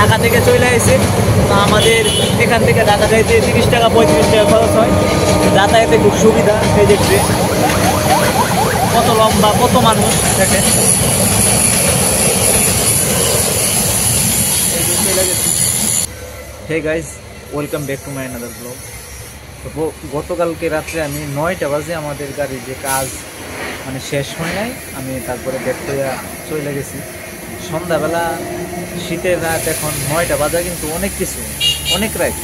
ঢাকা থেকে চলে আসে। তো আমাদের এখান থেকে ঢাকা যাইতে 30 টাকা 35 টাকা খরচ হয়, যাতায়াতে খুব সুবিধা। এই যে ট্রেন কত লম্বা, কত মানুষ দেখেন। Hey guys, welcome back to my another blog. তো গতকালকে রাত্রে আমি 9টা বাজে আমাদের গাড়ির যে কাজ মানে শেষ হয় নাই, আমি তারপরে ব্যাক করে চলে গেছি। সন্ধ্যাবেলা শীতের রাত, এখন 9টা বাজা, কিন্তু অনেক কিছু, অনেক রাত।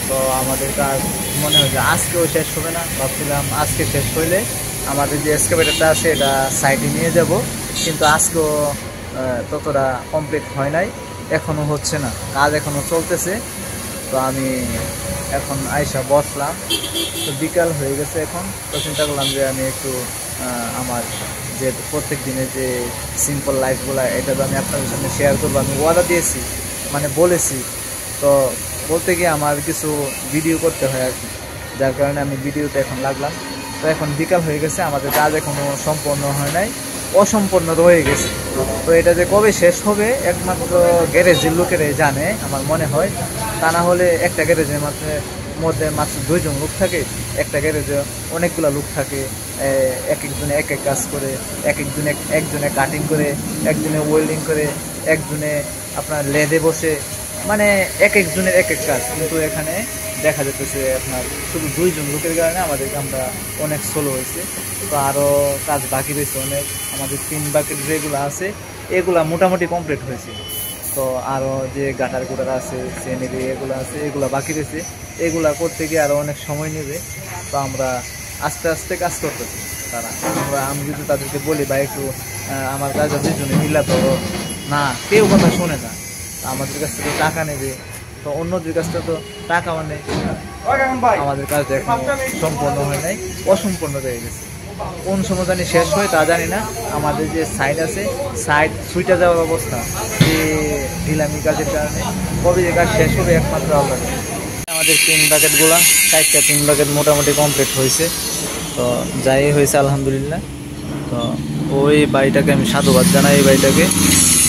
তো আমাদের কাজ মনে হয় যে আজকেও শেষ হবে না। ভাবছিলাম আজকে শেষ হইলে আমাদের যে এক্সকাভেটরটা আছে এটা সাইডে নিয়ে যাব, কিন্তু আজকেও ততটা কমপ্লিট হয় নাই, এখনও হচ্ছে না, কাজ এখনও চলতেছে। তো আমি এখন আইসা বসলাম, তো বিকাল হয়ে গেছে এখন। তো চিন্তা করলাম যে আমি একটু আমার যে প্রত্যেক দিনের যে সিম্পল লাইফগুলো, এটা তো আমি আপনাদের সামনে শেয়ার করবো। আমি ওয়াদা দিয়েছি, মানে বলেছি, তো বলতে গিয়ে আমার কিছু ভিডিও করতে হয় আর কি, যার কারণে আমি ভিডিওতে এখন লাগলাম। তো এখন বিকাল হয়ে গেছে, আমাদের কাজ এখনও সম্পূর্ণ হয় নাই, অসম্পূর্ণ রয়ে গেছে। তো এটা যে কবে শেষ হবে একমাত্র গ্যারেজের লোকেরাই জানে আমার মনে হয়। তা না হলে একটা গ্যারেজের মধ্যে মাত্র 2 জন লোক থাকে, একটা গ্যারেজে অনেকগুলো লোক থাকে, এক একজনে এক এক কাজ করে, একজনে কাটিং করে, একজনে ওয়েল্ডিং করে, একজনে আপনার লেদে বসে, মানে এক একজনের এক এক কাজ। কিন্তু এখানে দেখা যেতেছে আপনার শুধু 2 জন লোকের কারণে আমাদের কামটা অনেক স্লো হয়েছে। তো আরও কাজ বাকি রয়েছে অনেক। আমাদের 3 বাকেট যেগুলো আছে এগুলা মোটামুটি কমপ্লিট হয়েছে। তো আরও যে গাটার গুটার আছে, সেনেরি এগুলো আছে, এগুলো বাকি রয়েছে। এগুলা করতে গিয়ে আরও অনেক সময় নেবে। তো আমরা আস্তে আস্তে কাজ করতেছি। আমি যদি তাদেরকে বলি বা একটু আমার কাজ 2 জনে মিলা, তো না, কেউ কথা শোনে না। আমাদের কাছ থেকে টাকা নেবে, তো অন্যদের কাছ থেকে তো টাকাও নেই। আমাদের কাজ এখন সম্পূর্ণ হয় নাই, অসম্পূর্ণ রয়ে গেছে। কোন সময় জানি শেষ হয় তা জানি না। আমাদের যে সাইড আছে, সাইড সুইটা যাওয়ার অবস্থা, যে ঢিলামি কাজের কারণে কবে যে কাজ শেষ হবে একমাত্র আল্লাহ। আমাদের 3 বাকেটগুলো, 4টা 3 বাকেট মোটামুটি কমপ্লিট হয়েছে। তো যাই হয়েছে আলহামদুলিল্লাহ। তো ওই বাড়িটাকে আমি সাধুবাদ জানাই, এই বাড়িটাকে,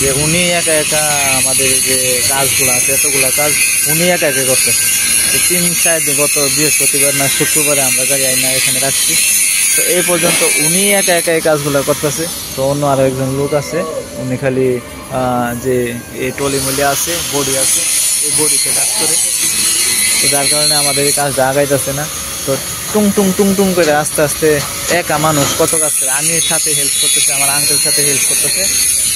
যে উনি একা একা আমাদের যে কাজগুলো আছে, এতগুলো কাজ উনি একা একা করতেছে। তো 3-4 দিন, গত বৃহস্পতিবার না শুক্রবারে আমরা গাড়ি আইনা এখানে রাখছি। তো এই পর্যন্ত উনি একা একা এই কাজগুলো করতেছে। তো অন্য আরও একজন লোক আছে, উনি খালি যে এই টলিমলি আছে, বডি আছে, এই বডিকে কাজ করে। তো যার কারণে আমাদের এই কাজটা আগাইতেছে না। তো টুং টুং টুং টুং করে আস্তে আস্তে একা মানুষ কত কাজ করে, আমি এর সাথে হেল্প করতেছে, আমার আঙ্কেল সাথে হেল্প করতেছে।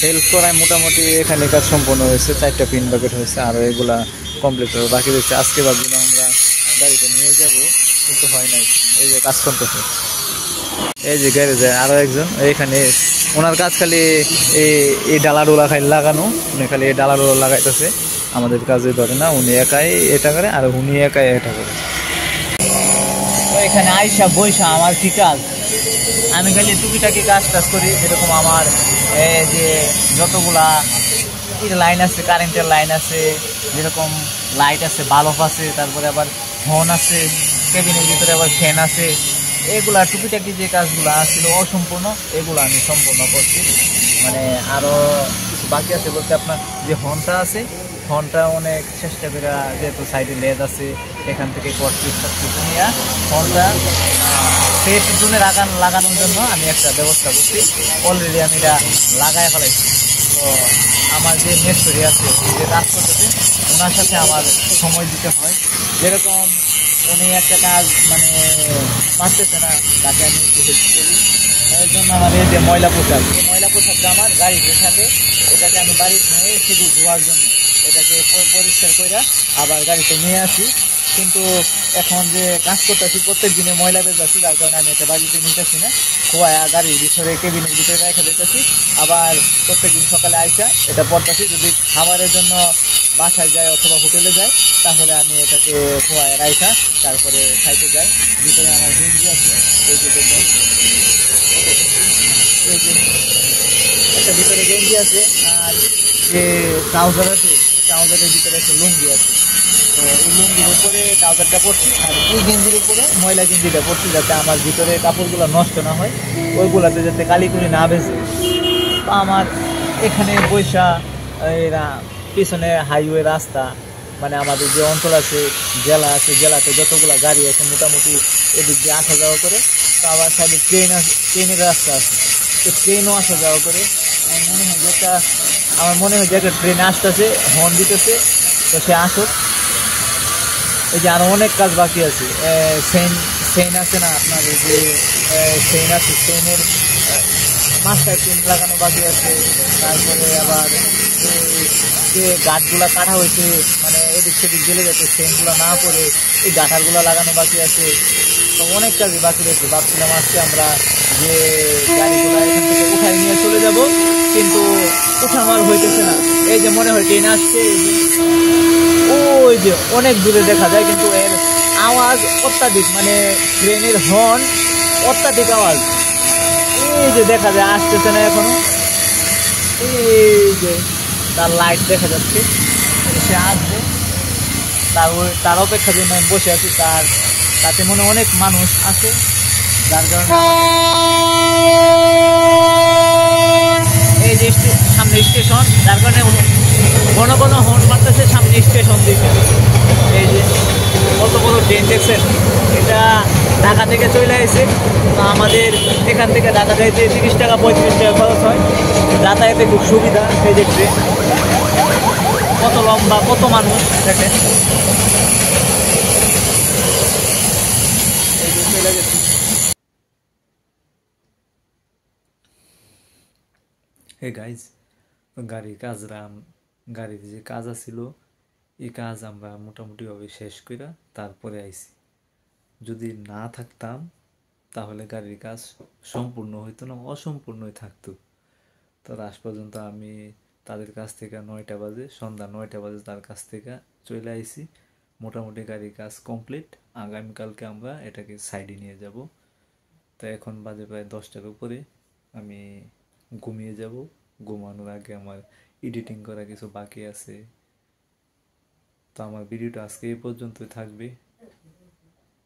হেল্প করায় মোটামুটি এখানে কাজ সম্পূর্ণ হয়েছে। 4টা পিন বাকেট হয়েছে, আরও এগুলা কমপ্লিট হবে, বাকি রয়েছে। আজকে ভাবছিলাম আমরা গাড়িতে নিয়ে যাব, কিন্তু হয় নাই। এই যে কাজ করতেছে, এই যে গ্যারেজে আরও একজন এইখানে, ওনার কাজ খালি এই ডালা খালি লাগানো, উনি খালি এই ডালা লাগাইতেছে, আমাদের কাজে ধরে না। উনি একাই এটা করে, আর উনি একাই এটা করে। তো এখানে আইসা বৈশা আমার কি কাজ, আমি খালি টুকিটাকি কাজ করি। যেরকম আমার যে যতগুলা লাইন আছে, কারেন্টের লাইন আছে, যেরকম লাইট আছে, বাল্ব আছে, তারপরে আবার ফোন আছে, কেবিনের ভিতরে আবার ফ্যান আছে, এগুলা টুকিটাকি যে কাজগুলো আসছিল অসম্পূর্ণ, এগুলো আমি সম্পূর্ণ করছি। মানে আরও কিছু বাকি আছে বলতে, আপনার যে হর্নটা আছে, হর্নটা অনেক চেষ্টা করে, যেহেতু সাইডে লেদ আছে, এখান থেকে করছি সবকিছু নিয়ে হর্নটা সেফ জোনে লাগানোর জন্য আমি একটা ব্যবস্থা করছি। অলরেডি আমি এটা লাগাই ফেলাইছি। তো আমার যে মিস্ত্রি আছে, যে কাজ করতেছে, ওনার সাথে আমার সময় দিতে হয়। যেরকম উনি একটা কাজ মানে পারতেছে না, তাকে আমি একটু হেল্প করি। এর জন্য আমার এই যে ময়লা পোশাকটা আমার গাড়িতে থাকে, এটাকে আমি বাড়িতে নিয়ে শুধু ধোয়ার জন্য এটাকে পরিষ্কার করে আবার গাড়িতে নিয়ে আসি। কিন্তু এখন যে কাজ করতেছি, প্রত্যেক দিনে ময়লা বেরোচ্ছি, যার কারণে আমি এটা বাড়িতে নিতেছি না, খোয়া গাড়ির ভিতরে, কেবিনের ভিতরে রেখে দিতেছি। আবার প্রত্যেকদিন সকালে আইসা এটা পড়তেছি। যদি খাবারের জন্য বাসায় যায় অথবা হোটেলে যায়, তাহলে আমি এটাকে খোয়া রাইখা তারপরে খাইতে যাই। ভিতরে আমার গেঞ্জি আছে, এই যে একটা ভিতরে গেঞ্জি আছে, আর যে ট্রাউজার আছে, ট্রাউজারের ভিতরে একটা লুঙ্গি আছে। তো এই লুঙ্গির উপরে ট্রাউজারটা পড়ছি, আর এই গেঞ্জির উপরে ময়লা গেঞ্জিটা পড়ছি, যাতে আমার ভিতরে কাপড়গুলো নষ্ট না হয়, ওইগুলাতে যাতে কালিকুলি না বেঁচে। তো আমার এখানে পয়সা এরা পিছনে হাইওয়ে রাস্তা, মানে আমাদের যে অঞ্চল আছে, জেলা আছে, জেলাতে যতগুলো গাড়ি আছে মোটামুটি এদিক দিয়ে আসা যাওয়া করে। তো আবার সাইডে ট্রেনের রাস্তা আছে, তো ট্রেনও আসা যাওয়া করে। আমার মনে হয় যে একটা ট্রেন আসতেছে, হর্ন দিতেছে, তো সে আসুক। এই যে আরো অনেক কাজ বাকি আছে। সেন আছে না আপনার, এই যে সেন আছে, সেনের মাস্টার চেন লাগানো বাকি আছে। তারপরে আবার যে গাঠগুলা কাটা হয়েছে, মানে এদিক সেদিক গেলে যাচ্ছে চেনগুলো না পড়ে, এই গাঠারগুলো লাগানো বাকি আছে। তো অনেক কাজই বাকি রয়েছে। ভাবছিলাম আজকে আমরা যে গাড়িগুলো এখান থেকে উঠাই নিয়ে চলে যাব, কিন্তু উঠানোর হইতেছে না। এই যে মনে হয় ট্রেন আসছে, ওই যে অনেক দূরে দেখা যায়, কিন্তু এর আওয়াজ অত্যাধিক, মানে ট্রেনের হর্ন অত্যাধিক আওয়াজ। এই যে দেখা যায় আসতেছে না এখনো, এই যে তার লাইট দেখা যাচ্ছে, সে আসবে। তার অপেক্ষার জন্য আমি বসে আছি। তাতে মনে অনেক মানুষ আছে, যার কারণে এই যে সামনে স্টেশন, যার কারণে ঘন ঘন হর্ন মারতেছে সামনে স্টেশন দিকে। এই যে কত বড় ট্রেন দেখছেন, এটা ঢাকা থেকে চলে আসে। তো আমাদের এখান থেকে ঢাকা যাইতে 30 টাকা 35 টাকা খরচ হয়, যাতায়াতে খুব সুবিধা। এই যে ট্রেন কত লম্বা, কত মানুষ দেখেন। এই যে চলে গেছি। হে গাইজ, গাড়ির যে কাজ আছিল, এই কাজ আমরা মোটামুটিভাবে শেষ করে তারপরে আইছি। যদি না থাকতাম তাহলে গাড়ির কাজ সম্পূর্ণ হইতো না, অসম্পূর্ণই থাকতো। তো আজ পর্যন্ত আমি তাদের কাছ থেকে সন্ধ্যা 9টা বাজে তার কাছ থেকে চলে আইছি। মোটামুটি গাড়ির কাজ কমপ্লিট। আগামীকালকে আমরা এটাকে সাইডে নিয়ে যাব। তো এখন বাজে প্রায় 10টার উপরে। আমি ঘুমিয়ে যাব। ঘুমানোর আগে আমার এডিটিং করা কিছু বাকি আছে। তো আমার ভিডিওটা আজকে এই পর্যন্তই থাকবে।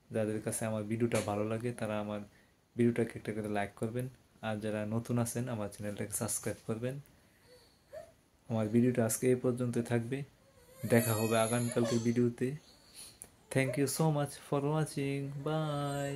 যাদের কাছে আমার ভিডিওটা ভালো লাগে তারা আমার ভিডিওটাকে একটা করে লাইক করবেন, আর যারা নতুন আছেন আমার চ্যানেলটাকে সাবস্ক্রাইব করবেন। আমার ভিডিওটা আজকে এই পর্যন্তই থাকবে। দেখা হবে আগামীকালকে ভিডিওতে। Thank you so much for watching. By.